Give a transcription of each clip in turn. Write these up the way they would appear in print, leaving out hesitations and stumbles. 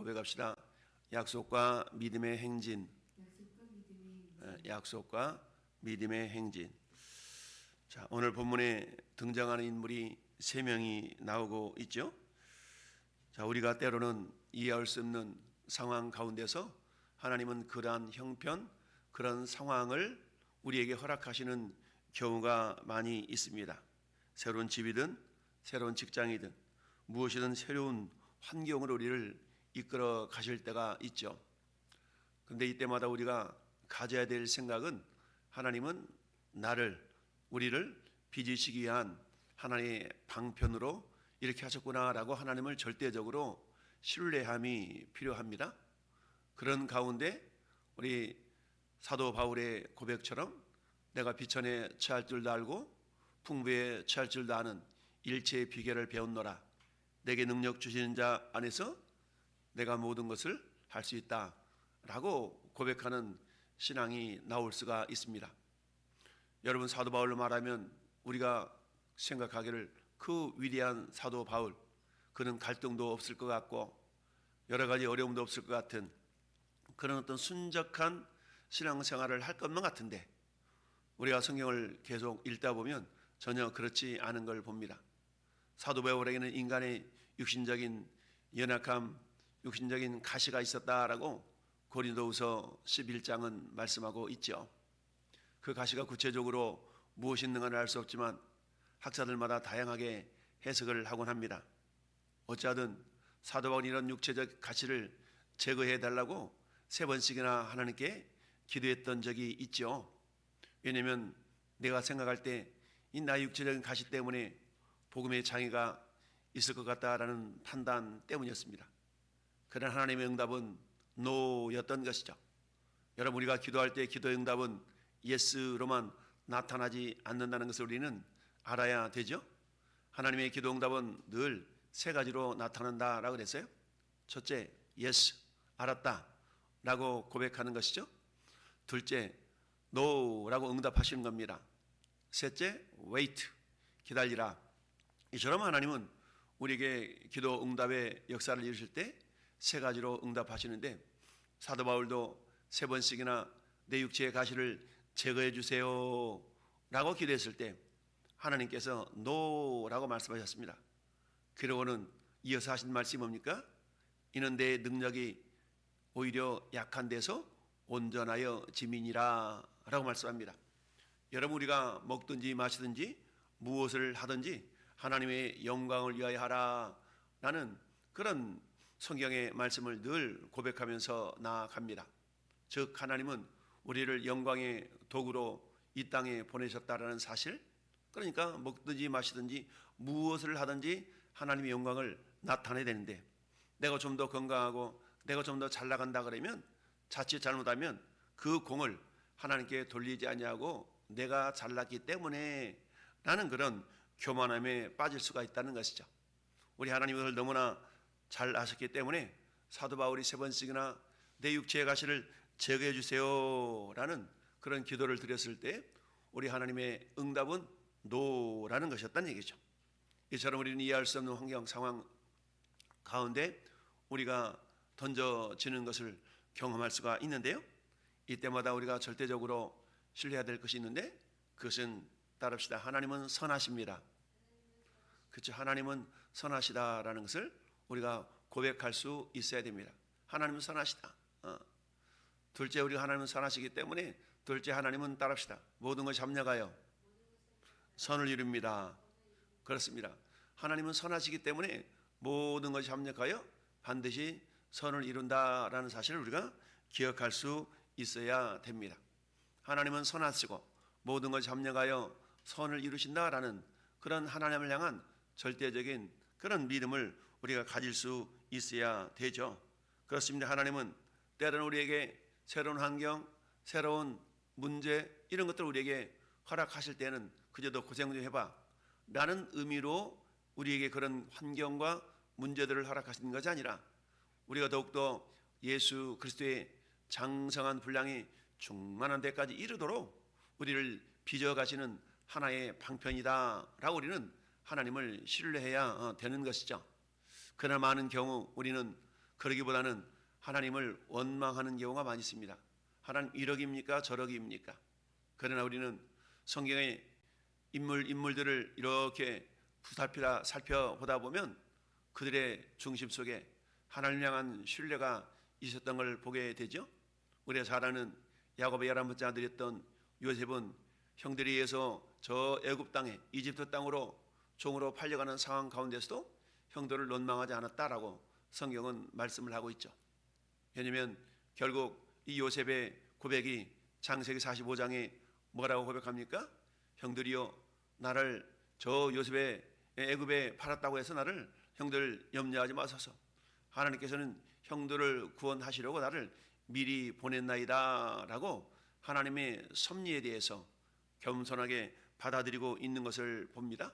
고백합시다. 약속과 믿음의 행진. 약속과 믿음의 행진. 자, 오늘 본문에 등장하는 인물이 3명이 나오고 있죠. 자, 우리가 때로는 이해할 수 없는 상황 가운데서 하나님은 그러한 형편, 그런 상황을 우리에게 허락하시는 경우가 많이 있습니다. 새로운 집이든 새로운 직장이든 무엇이든 새로운 환경으로 우리를 이끌어 가실 때가 있죠. 그런데 이때마다 우리가 가져야 될 생각은 하나님은 우리를 빚으시기 위한 하나님의 방편으로 이렇게 하셨구나라고 하나님을 절대적으로 신뢰함이 필요합니다. 그런 가운데 우리 사도 바울의 고백처럼 내가 비천에 처할 줄도 알고 풍부에 처할 줄도 아는 일체의 비결을 배웠노라. 내게 능력 주시는 자 안에서 내가 모든 것을 할 수 있다 라고 고백하는 신앙이 나올 수가 있습니다. 여러분, 사도 바울로 말하면 우리가 생각하기를 그 위대한 사도 바울, 그는 갈등도 없을 것 같고 여러 가지 어려움도 없을 것 같은 그런 어떤 순적한 신앙생활을 할 것만 같은데 우리가 성경을 계속 읽다 보면 전혀 그렇지 않은 걸 봅니다. 사도 바울에게는 인간의 육신적인 연약함, 육신적인 가시가 있었다라고 고린도후서 11장은 말씀하고 있죠. 그 가시가 구체적으로 무엇이 있는가는 알 수 없지만 학자들마다 다양하게 해석을 하곤 합니다. 어찌하든 사도 바울이 이런 육체적 가시를 제거해 달라고 3번씩이나 하나님께 기도했던 적이 있죠. 왜냐하면 내가 생각할 때 이 나의 육체적인 가시 때문에 복음의 장애가 있을 것 같다라는 판단 때문이었습니다. 그러나 하나님의 응답은 노였던 것이죠. 여러분, 우리가 기도할 때 기도의 응답은 예스로만 나타나지 않는다는 것을 우리는 알아야 되죠. 하나님의 기도 응답은 늘 3가지로 나타난다라고 그랬어요. 첫째, 예스, 알았다 라고 고백하는 것이죠. 둘째, 노라고 응답하시는 겁니다. 셋째, wait, 기다리라. 이처럼 하나님은 우리에게 기도 응답의 역사를 이루실 때 3가지로 응답하시는데 사도 바울도 3번씩이나 내 육체의 가시를 제거해 주세요 라고 기도했을 때 하나님께서 노라고 말씀하셨습니다. 그러고는 이어서 하신 말씀이 뭡니까? 이는 내 능력이 오히려 약한 데서 온전하여 짐이니라 라고 말씀합니다. 여러분, 우리가 먹든지 마시든지 무엇을 하든지 하나님의 영광을 위하여 하라 라는 그런 성경의 말씀을 늘 고백하면서 나아갑니다. 즉 하나님은 우리를 영광의 도구로 이 땅에 보내셨다라는 사실, 그러니까 먹든지 마시든지 무엇을 하든지 하나님의 영광을 나타내야 되는데 내가 좀 더 건강하고 내가 좀 더 잘 나간다 그러면 자칫 잘못하면 그 공을 하나님께 돌리지 아니하고 내가 잘났기 때문에 라는 그런 교만함에 빠질 수가 있다는 것이죠. 우리 하나님이 그걸 너무나 잘 아셨기 때문에 사도 바울이 3번씩이나 내 육체의 가시를 제거해 주세요 라는 그런 기도를 드렸을 때 우리 하나님의 응답은 노라는 것이었다는 얘기죠. 이처럼 우리는 이해할 수 없는 환경 상황 가운데 우리가 던져지는 것을 경험할 수가 있는데요, 이때마다 우리가 절대적으로 신뢰해야 될 것이 있는데 그것은 따릅시다. 하나님은 선하십니다. 그렇죠. 하나님은 선하시다라는 것을 우리가 고백할 수 있어야 됩니다. 하나님은 선하시다. 둘째, 우리가 하나님은 선하시기 때문에 둘째, 하나님은 따릅시다. 모든 것이 합력하여 선을 이룹니다. 그렇습니다. 하나님은 선하시기 때문에 모든 것이 합력하여 반드시 선을 이룬다라는 사실을 우리가 기억할 수 있어야 됩니다. 하나님은 선하시고 모든 것이 합력하여 선을 이루신다라는 그런 하나님을 향한 절대적인 그런 믿음을 우리가 가질 수 있어야 되죠. 그렇습니다. 하나님은 때로는 우리에게 새로운 환경, 새로운 문제 이런 것들을 우리에게 허락하실 때는 그저 더 고생 좀 해봐 라는 의미로 우리에게 그런 환경과 문제들을 허락하시는 것이 아니라 우리가 더욱더 예수 그리스도의 장성한 분량이 충만한 데까지 이르도록 우리를 빚어가시는 하나의 방편이다 라고 우리는 하나님을 신뢰해야 되는 것이죠. 그러나 많은 경우 우리는 그러기보다는 하나님을 원망하는 경우가 많이 있습니다. 하나님 이러기입니까 저러기입니까? 그러나 우리는 성경의 인물들을 이렇게 살펴보다 보면 그들의 중심 속에 하나님을 향한 신뢰가 있었던 걸 보게 되죠. 우리가 잘 아는 야곱의 11번째 아들이었던 요셉은 형들에 의해서 저 애굽 땅에 이집트 땅으로 종으로 팔려가는 상황 가운데서도 형들을 원망하지 않았다라고 성경은 말씀을 하고 있죠. 왜냐하면 결국 이 요셉의 고백이 창세기 45장에 뭐라고 고백합니까? 형들이여 나를 저 요셉의 애굽에 팔았다고 해서 나를 형들 염려하지 마소서. 하나님께서는 형들을 구원하시려고 나를 미리 보냈나이다 라고 하나님의 섭리에 대해서 겸손하게 받아들이고 있는 것을 봅니다.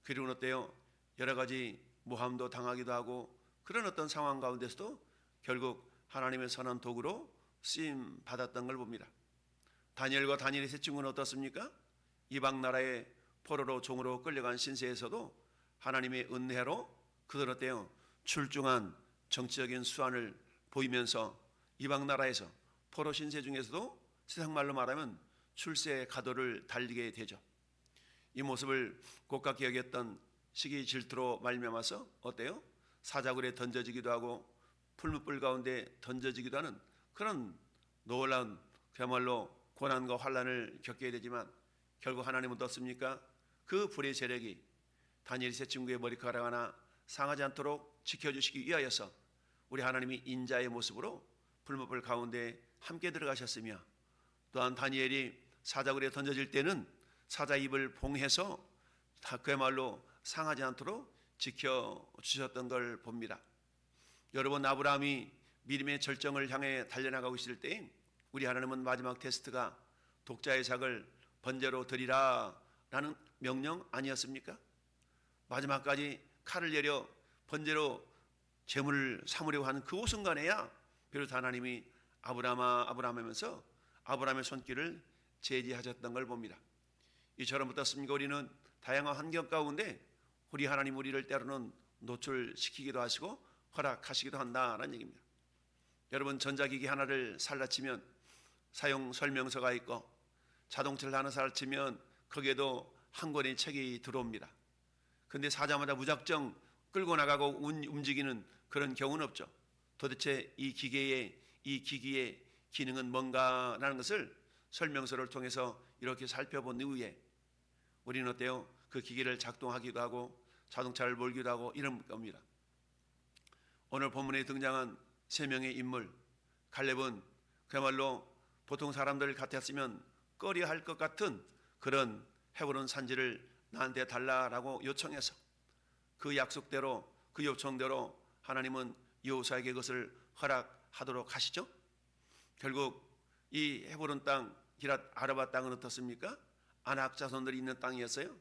그리고 어때요? 여러 가지 모함도 당하기도 하고 그런 어떤 상황 가운데서도 결국 하나님의 선한 도구로 쓰임 받았던 걸 봅니다. 다니엘과 다니엘의 세 친구는 어떻습니까? 이방 나라의 포로로 종으로 끌려간 신세에서도 하나님의 은혜로 그들 어때요? 출중한 정치적인 수완을 보이면서 이방 나라에서 포로 신세 중에서도 세상 말로 말하면 출세 가도를 달리게 되죠. 이 모습을 곱게 여겼던 시기 질투로 말미암아서 어때요? 사자굴에 던져지기도 하고 풀무불 가운데 던져지기도 하는 그런 놀라운 그야말로 고난과 환난을 겪게 되지만 결국 하나님은 어떻습니까? 그 불의 세력이 다니엘 세 친구의 머리카락 하나 상하지 않도록 지켜주시기 위하여서 우리 하나님이 인자의 모습으로 풀무불 가운데 함께 들어가셨으며 또한 다니엘이 사자굴에 던져질 때는 사자 입을 봉해서 그야말로 상하지 않도록 지켜주셨던 걸 봅니다. 여러분 아브라함이 믿음의 절정을 향해 달려나가고 있을 때 우리 하나님은 마지막 테스트가 독자 이삭을 번제로 드리라 라는 명령 아니었습니까? 마지막까지 칼을 내려 번제로 제물을 삼으려고 하는 그 순간에야 비로소 하나님이 아브라함아 아브라함 하면서 아브라함의 손길을 제지하셨던 걸 봅니다. 이처럼 어떻습니까? 우리는 다양한 환경 가운데 우리 하나님 우리를 때로는 노출시키기도 하시고 허락하시기도 한다는 얘기입니다. 여러분 전자기기 하나를 살라치면 사용 설명서가 있고 자동차를 하나 살라치면 거기에도 한 권의 책이 들어옵니다. 그런데 사자마자 무작정 끌고 나가고 움직이는 그런 경우는 없죠. 도대체 이 기기의 기능은 뭔가라는 것을 설명서를 통해서 이렇게 살펴본 이후에 우리는 어때요? 그 기기를 작동하기도 하고 자동차를 몰기도 하고 이런 겁니다. 오늘 본문에 등장한 세 명의 인물, 갈렙은 그야말로 보통 사람들 같았으면 꺼려할 것 같은 그런 헤브론 산지를 나한테 달라라고 요청해서 그 약속대로 그 요청대로 하나님은 여호수아에게 그것을 허락하도록 하시죠. 결국 이 헤브론 땅 기랏 아르바 땅은 어떻습니까? 아낙 자손들이 있는 땅이었어요.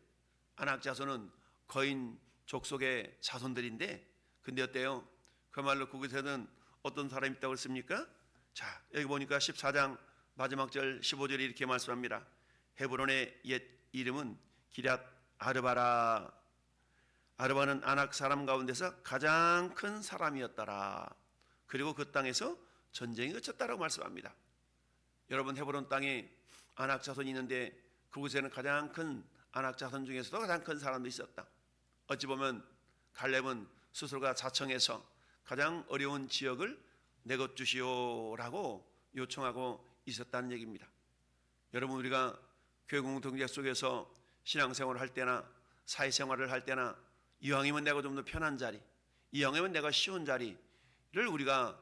아낙 자손은 거인 족속의 자손들인데 근데 어때요? 그야말로 그곳에는 어떤 사람이 있다고 했습니까? 자 여기 보니까 14장 마지막 절 15절에 이렇게 말씀합니다. 헤브론의 옛 이름은 기랏 아르바라. 아르바는 아낙 사람 가운데서 가장 큰 사람이었더라. 그리고 그 땅에서 전쟁이 그쳤다라고 말씀합니다. 여러분 헤브론 땅에 아낙 자손이 있는데 그곳에는 가장 큰 아낙 자손 중에서도 가장 큰 사람도 있었다. 어찌 보면 갈렙은 스스로가 자청해서 가장 어려운 지역을 내것 주시오라고 요청하고 있었다는 얘기입니다. 여러분 우리가 교회 공동체 속에서 신앙생활을 할 때나 사회생활을 할 때나 이왕이면 내가 좀 더 편한 자리, 이왕이면 내가 쉬운 자리를 우리가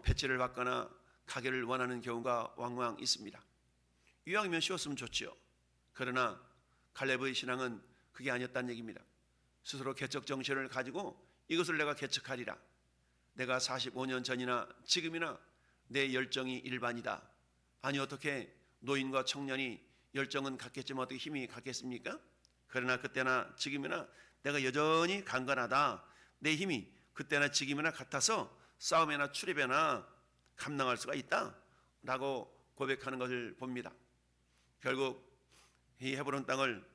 배치를 받거나 가기를 원하는 경우가 왕왕 있습니다. 이왕이면 쉬웠으면 좋지요. 그러나 갈렙의 신앙은 그게 아니었다는 얘기입니다. 스스로 개척 정신을 가지고 이것을 내가 개척하리라. 내가 45년 전이나 지금이나 내 열정이 일반이다. 아니 어떻게 노인과 청년이 열정은 같겠지만 어떻게 힘이 같겠습니까? 그러나 그때나 지금이나 내가 여전히 강건하다. 내 힘이 그때나 지금이나 같아서 싸움이나 출입이나 감당할 수가 있다 라고 고백하는 것을 봅니다. 결국 이 헤브론 땅을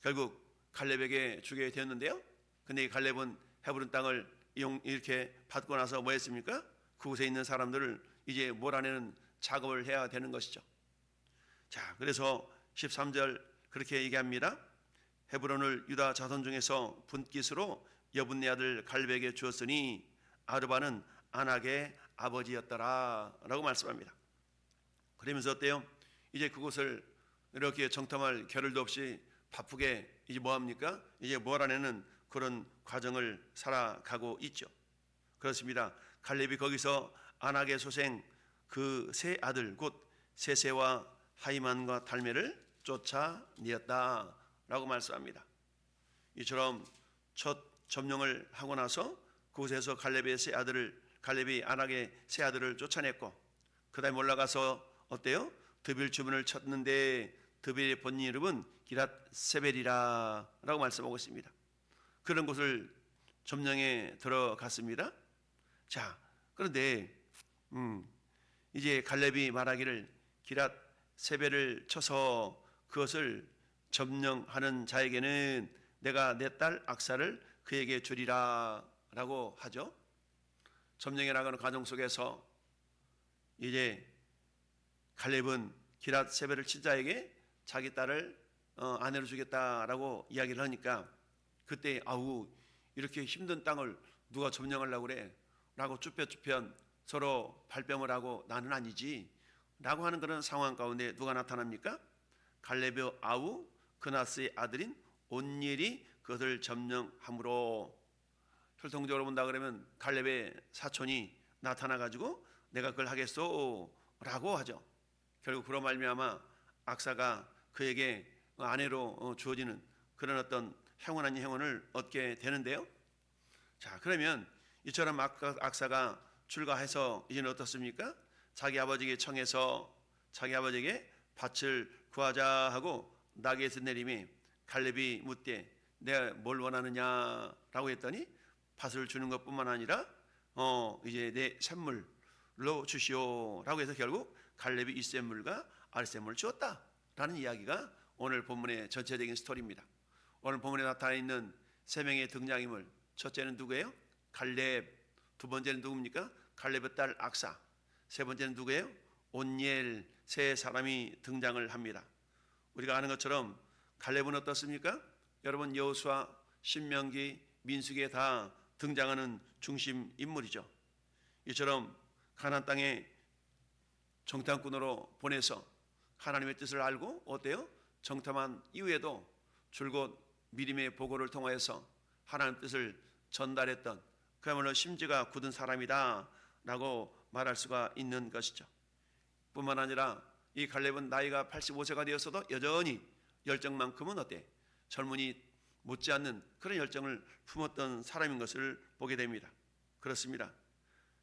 결국 갈렙에게 주게 되었는데요. 근데 이 갈렙은 헤브론 땅을 이렇게 받고 나서 뭐 했습니까? 그곳에 있는 사람들을 이제 몰아내는 작업을 해야 되는 것이죠. 자, 그래서 13절 그렇게 얘기합니다. 헤브론을 유다 자손 중에서 분깃으로 여분네 아들 갈백에게 주었으니 아르바는 안악의 아버지였더라 라고 말씀합니다. 그러면서 어때요? 이제 그곳을 이렇게 정탐할 겨를도 없이 바쁘게 이제 뭐합니까? 이제 몰아내는 그런 과정을 살아가고 있죠. 그렇습니다. 갈렙이 거기서 안악의 소생 그 세 아들 곧 세세와 하이만과 달메를 쫓아내었다 라고 말씀합니다. 이처럼 첫 점령을 하고 나서 그곳에서 갈렙이 안악의 세 아들을 쫓아냈고 그 다음에 올라가서 어때요? 드빌 주문을 쳤는데 드빌의 본인 이름은 기랏 세벨이라 라고 말씀하고 있습니다. 그런 곳을 점령에 들어갔습니다. 자, 그런데 이제 갈렙이 말하기를 기랏 세벨을 쳐서 그것을 점령하는 자에게는 내가 내 딸 악사를 그에게 주리라 라고 하죠. 점령에 나가는 과정 속에서 이제 갈렙은 기랏 세벨을 친 자에게 자기 딸을 아내로 주겠다라고 이야기를 하니까 그때 아우 이렇게 힘든 땅을 누가 점령하려고 그래 라고 쭈뼛쭈뼛 서로 발뺌을 하고 나는 아니지 라고 하는 그런 상황 가운데 누가 나타납니까? 갈렙의 아우 그나스의 아들인 온니엘이 그것을 점령함으로 혈통적으로 본다 그러면 갈렙의 사촌이 나타나가지고 내가 그걸 하겠소 라고 하죠. 결국 그로 말미암아 악사가 그에게 아내로 주어지는 그런 어떤 행운 아닌 행운을 얻게 되는데요. 자, 그러면 이처럼 악사가 출가해서 이제는 어떻습니까? 자기 아버지에게 청해서 자기 아버지에게 밭을 구하자 하고 나귀에서 내림이 갈렙이 묻되 내가 뭘 원하느냐라고 했더니 밭을 주는 것뿐만 아니라 이제 내 샘물로 주시오라고 해서 결국 갈렙이 이셈물과 아르셈물을 주었다라는 이야기가 오늘 본문의 전체적인 스토리입니다. 오늘 본문에 나타나 있는 세 명의 등장인물, 첫째는 누구예요? 갈렙. 두 번째는 누굽니까? 갈렙의 딸 악사. 세 번째는 누구예요? 온니엘. 세 사람이 등장을 합니다. 우리가 아는 것처럼 갈렙은 어떻습니까? 여러분 여호수아, 신명기, 민수기에 다 등장하는 중심 인물이죠. 이처럼 가나안 땅에 정탐꾼으로 보내서 하나님의 뜻을 알고 어때요? 정탐한 이후에도 줄곧 미림의 보고를 통하여서 하나님의 뜻을 전달했던 그야말로 심지가 굳은 사람이다 라고 말할 수가 있는 것이죠. 뿐만 아니라 이 갈렙은 나이가 85세가 되었어도 여전히 열정만큼은 어때? 젊은이 못지않는 그런 열정을 품었던 사람인 것을 보게 됩니다. 그렇습니다.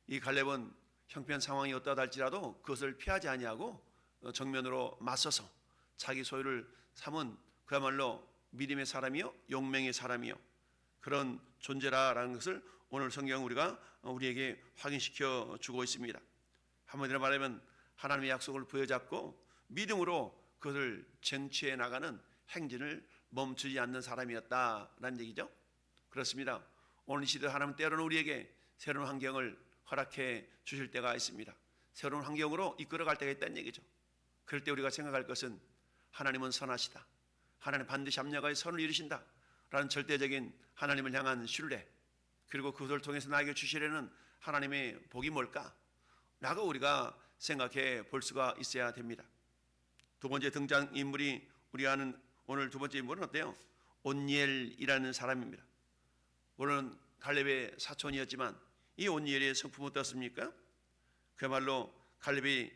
이 갈렙은 형편 상황이 어떠하다 할지라도 그것을 피하지 아니하고 정면으로 맞서서 자기 소유를 삼은 그야말로 믿음의 사람이요 용맹의 사람이요 그런 존재라는 것을 오늘 성경 우리에게 확인시켜 주고 있습니다. 한마디로 말하면 하나님의 약속을 부여잡고 믿음으로 그것을 쟁취해 나가는 행진을 멈추지 않는 사람이었다라는 얘기죠. 그렇습니다. 오늘 이 시대 하나님 때로는 우리에게 새로운 환경을 허락해 주실 때가 있습니다. 새로운 환경으로 이끌어갈 때가 있다는 얘기죠. 그럴 때 우리가 생각할 것은 하나님은 선하시다. 하나님 반드시 합력하여 선을 이루신다 라는 절대적인 하나님을 향한 신뢰, 그리고 그것을 통해서 나에게 주시려는 하나님의 복이 뭘까? 라고 우리가 생각해 볼 수가 있어야 됩니다. 두 번째 등장인물이 우리가 아는 오늘 두 번째 인물은 어때요? 온니엘이라는 사람입니다. 물론 갈렙의 사촌이었지만 이 온니엘의 성품은 어떻습니까? 그야말로 갈렙이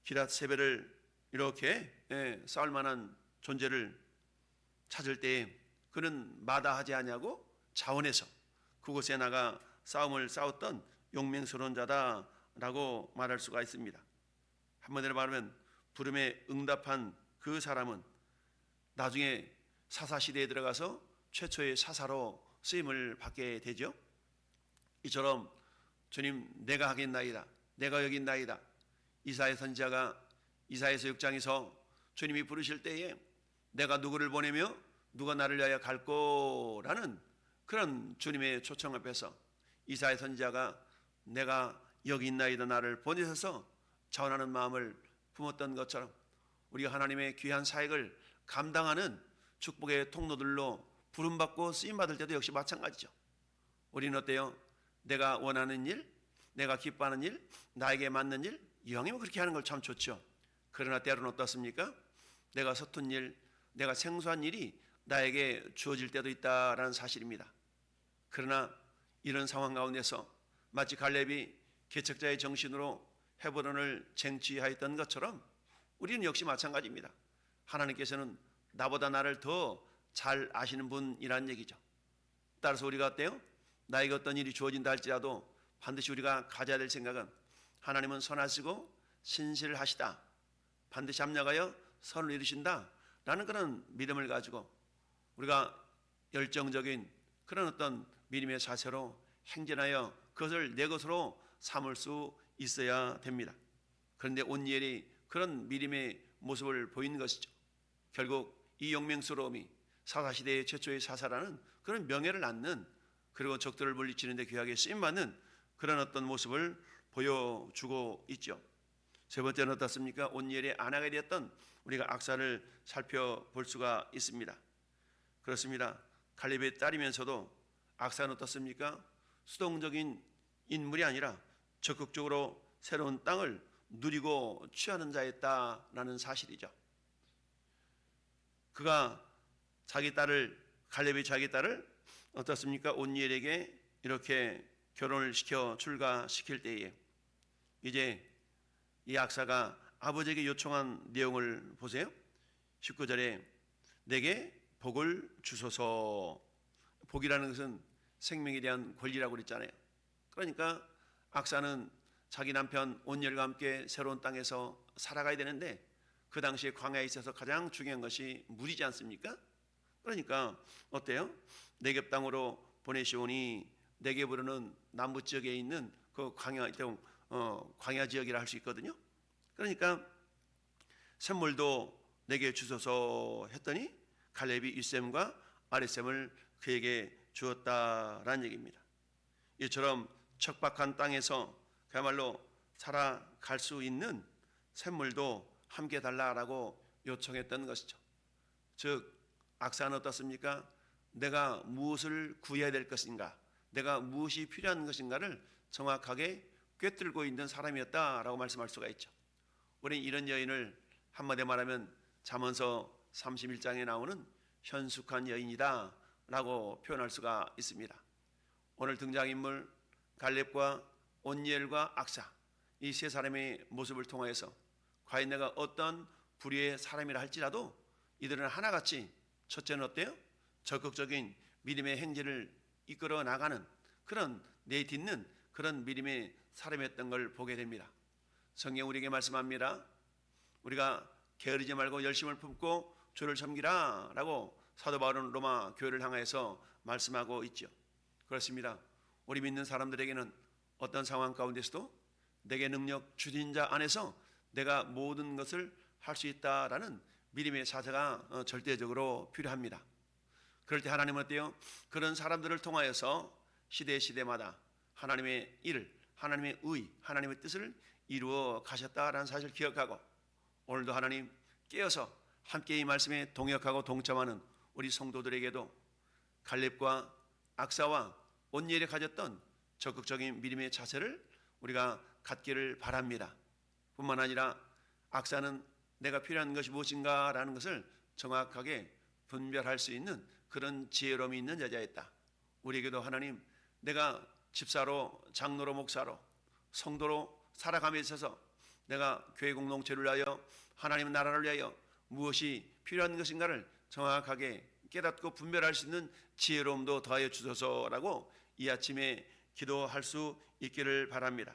기랏 세벨을 이렇게 싸울 만한 존재를 찾을 때 그는 마다하지 아니하고 자원해서 그곳에 나가 싸움을 싸웠던 용맹스러운 자다라고 말할 수가 있습니다. 한마디로 말하면 부름에 응답한 그 사람은 나중에 사사시대에 들어가서 최초의 사사로 쓰임을 받게 되죠. 이처럼 주님 내가 하겠나이다, 내가 여기 있나이다. 이사야 선지자가 이사야서 6장에서 주님이 부르실 때에 내가 누구를 보내며 누가 나를 위하여 갈꼬라는 그런 주님의 초청 앞에서 이사야 선지자가 내가 여기 있나이다 나를 보내셔서 자원하는 마음을 품었던 것처럼 우리가 하나님의 귀한 사역을 감당하는 축복의 통로들로 부름받고 쓰임받을 때도 역시 마찬가지죠. 우리는 어때요? 내가 원하는 일, 내가 기뻐하는 일, 나에게 맞는 일, 이왕이면 그렇게 하는 걸 참 좋죠. 그러나 때로는 어떻습니까? 내가 서툰 일, 내가 생소한 일이 나에게 주어질 때도 있다라는 사실입니다. 그러나 이런 상황 가운데서 마치 갈렙이 개척자의 정신으로 헤브론을 쟁취하였던 것처럼 우리는 역시 마찬가지입니다. 하나님께서는 나보다 나를 더 잘 아시는 분이라는 얘기죠. 따라서 우리가 어때요? 나에게 어떤 일이 주어진다 할지라도 반드시 우리가 가져야 될 생각은 하나님은 선하시고 신실하시다. 반드시 합력하여 선을 이루신다. 라는 그런 믿음을 가지고 우리가 열정적인 그런 어떤 믿음의 자세로 행진하여 그것을 내 것으로 삼을 수 있어야 됩니다. 그런데 온니엘이 그런 믿음의 모습을 보이는 것이죠. 결국 이 용맹스러움이 사사시대의 최초의 사사라는 그런 명예를 낳는, 그리고 적들을 물리치는 데 귀하게 쓰임받는 그런 어떤 모습을 보여주고 있죠. 세 번째는 어떻습니까? 온니엘의 아내가 되었던 우리가 악사를 살펴볼 수가 있습니다. 그렇습니다. 갈렙의 딸이면서도 악사는 어떻습니까? 수동적인 인물이 아니라 적극적으로 새로운 땅을 누리고 취하는 자였다라는 사실이죠. 그가 갈렙이 자기 딸을 어떻습니까? 온니엘에게 이렇게 결혼을 시켜 출가시킬 때에 이제 이 악사가 아버지에게 요청한 내용을 보세요. 19절에 내게 복을 주소서. 복이라는 것은 생명에 대한 권리라고 그랬잖아요. 그러니까 악사는 자기 남편 온니엘과 함께 새로운 땅에서 살아가야 되는데 그 당시에 광야에 있어서 가장 중요한 것이 물이지 않습니까? 그러니까 어때요? 네겝 땅으로 보내시오니 네겝으로는 남부 지역에 있는 그 광야 지역이라 할 수 있거든요. 그러니까 샘물도 내게 주소서 했더니 갈렙이 윗샘과 아랫샘을 그에게 주었다라는 얘기입니다. 이처럼 척박한 땅에서 그야말로 살아갈 수 있는 샘물도 함께 달라라고 요청했던 것이죠. 즉 악사는 어떻습니까? 내가 무엇을 구해야 될 것인가, 내가 무엇이 필요한 것인가를 정확하게 꿰뚫고 있는 사람이었다라고 말씀할 수가 있죠. 우리는 이런 여인을 한마디 말하면 잠언서 31장에 나오는 현숙한 여인이다 라고 표현할 수가 있습니다. 오늘 등장인물 갈렙과 온니엘과 악사, 이 세 사람의 모습을 통하여서 과연 내가 어떤 부류의 사람이라 할지라도 이들은 하나같이 첫째는 어때요? 적극적인 믿음의 행진을 이끌어 나가는 그런 내딛는 그런 믿음의 사람이었던 걸 보게 됩니다. 성경 우리에게 말씀합니다. 우리가 게으르지 말고 열심을 품고 주를 섬기라 라고 사도 바울은 로마 교회를 향해서 말씀하고 있죠. 그렇습니다. 우리 믿는 사람들에게는 어떤 상황 가운데서도 내게 능력 주신 자 안에서 내가 모든 것을 할 수 있다라는 믿음의 자세가 절대적으로 필요합니다. 그럴 때 하나님은 어때요? 그런 사람들을 통하여서 시대마다 하나님의 일을, 하나님의 의, 하나님의 뜻을 이루어 가셨다라는 사실을 기억하고 오늘도 하나님 깨어서 함께 이 말씀에 동역하고 동참하는 우리 성도들에게도 갈렙과 악사와 온니엘이 가졌던 적극적인 믿음의 자세를 우리가 갖기를 바랍니다. 뿐만 아니라 악사는 내가 필요한 것이 무엇인가 라는 것을 정확하게 분별할 수 있는 그런 지혜로움이 있는 여자였다. 우리에게도 하나님, 내가 집사로, 장로로, 목사로, 성도로 살아감에 있어서 내가 교회 공동체를 위하여 하나님의 나라를 위하여 무엇이 필요한 것인가를 정확하게 깨닫고 분별할 수 있는 지혜로움도 더하여 주소서라고 이 아침에 기도할 수 있기를 바랍니다.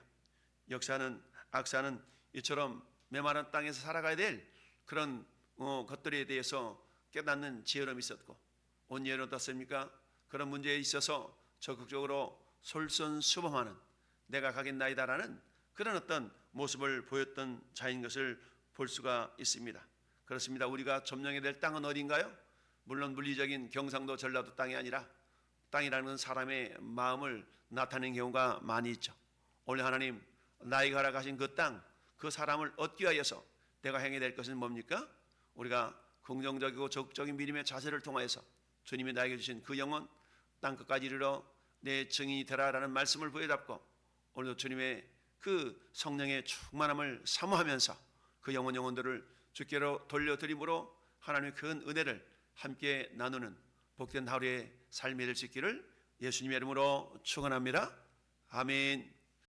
악사는 이처럼 메마른 땅에서 살아가야 될 그런 것들에 대해서 깨닫는 지혜로움이 있었고 온니엘은 어떻습니까? 그런 문제에 있어서 적극적으로 솔선수범하는 내가 가겠나이다라는 그런 어떤 모습을 보였던 자인 것을 볼 수가 있습니다. 그렇습니다. 우리가 점령해야 될 땅은 어딘가요? 물론 물리적인 경상도 전라도 땅이 아니라 땅이라는 사람의 마음을 나타내는 경우가 많이 있죠. 오늘 하나님 나에게 허락하신 그 땅, 그 사람을 얻기 위하여서 내가 행해야 될 것은 뭡니까? 우리가 긍정적이고 적극적인 믿음의 자세를 통하여서 주님이 나에게 주신 그 영혼 땅 끝까지 이르러 내 증인이 되라라는 말씀을 부여잡고 오늘도 주님의 그 성령의 충만함을 사모하면서 그 영혼들을 주께로 돌려드림으로 하나님의 큰 은혜를 함께 나누는 복된 하루의 삶이 될 수 있기를 예수님의 이름으로 축원합니다. 아멘.